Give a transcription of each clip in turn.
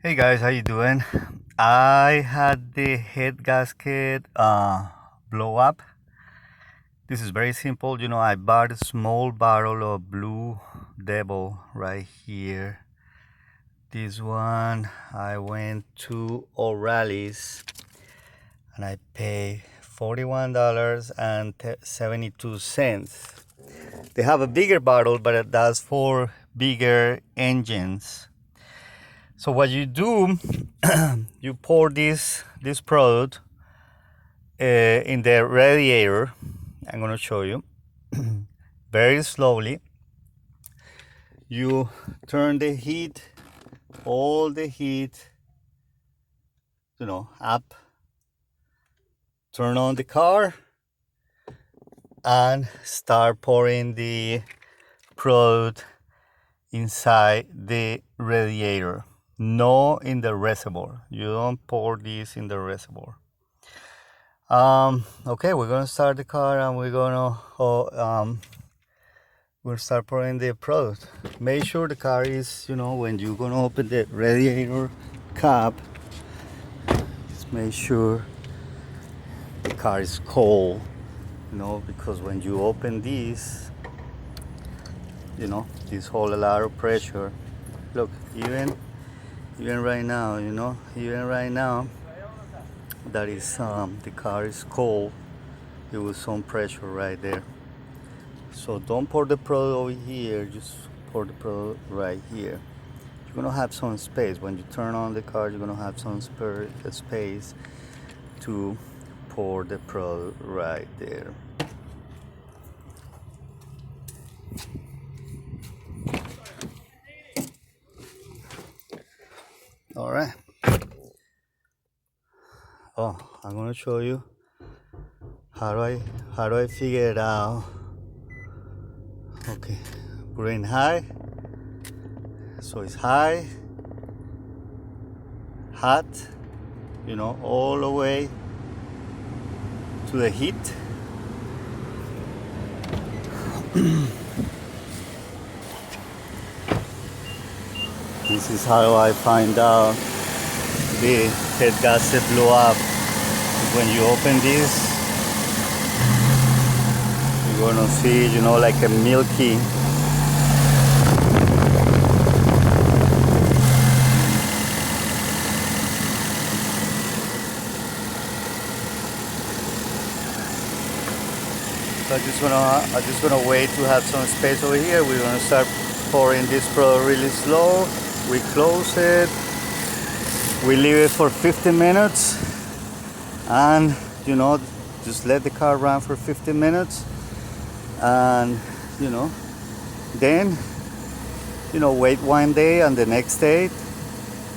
Hey guys, how you doing? I had the head gasket blow up. This is very simple. I bought a small bottle of Blue Devil right here. This one I went to O'Reilly's and I paid $41.72. They have a bigger bottle, but that's for bigger engines. So what you do, you pour this product in the radiator. I'm going to show you very slowly. You turn the heat, all the heat, up. Turn on the car and start pouring the product inside the radiator. No, in the reservoir. You don't pour this in the reservoir. Okay, we're gonna start the car and we'll start pouring the product. Make sure the car is, when you're gonna open the radiator cap, just make sure the car is cold, because when you open this, this hold a lot of pressure. Look, even right now, that is the car is cold. It was some pressure right there. So don't pour the product over here, just pour the product right here. You're gonna have some space when you turn on the car. You're gonna have some space to pour the product right there. All right. Oh, I'm gonna show you how do I figure it out. Okay, put it in high. So it's high, hot, all the way to the heat. This is how I find out the head gasket blew up. When you open this, you're gonna see, like a milky So I just wanna wait to have some space over here. We're gonna start pouring this product really slow. We close it. We leave it for 15 minutes, and just let the car run for 15 minutes, and then wait one day, and the next day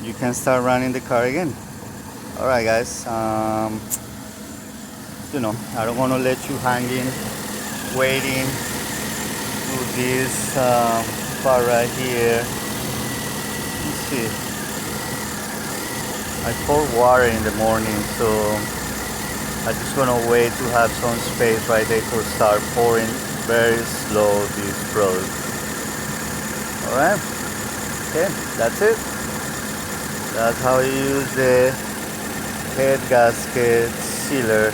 you can start running the car again. All right, guys. I don't want to let you hanging, waiting to this part right here. Let's see. I pour water in the morning, so I just want to wait to have some space right there to start pouring very slow this product. All right. Okay, that's it. That's how you use the head gasket sealer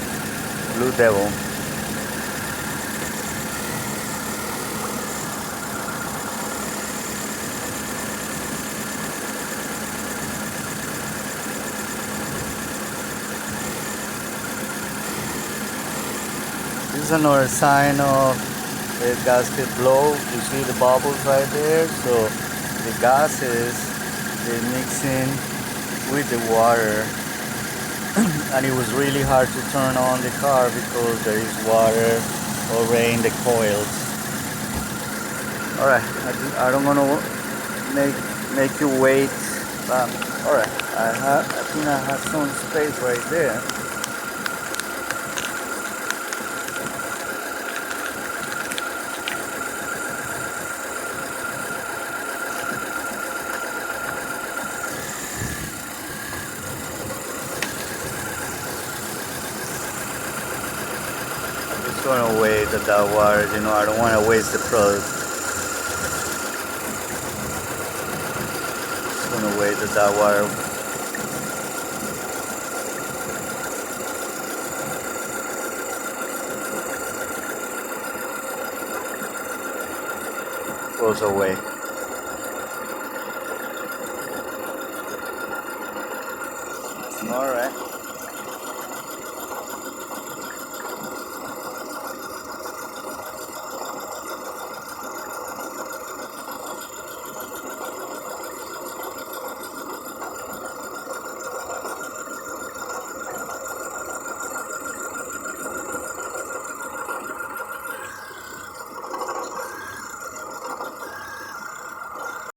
Blue Devil. This is another sign of the gasket blow. You see the bubbles right there. So the gases, they mix in with the water. And it was really hard to turn on the car because there is water already in the coils. All right, I don't want to make you wait. All right, I think I have some space right there. Gonna wait at that water, I don't want to waste the product. Just gonna wait that that water goes away. All right.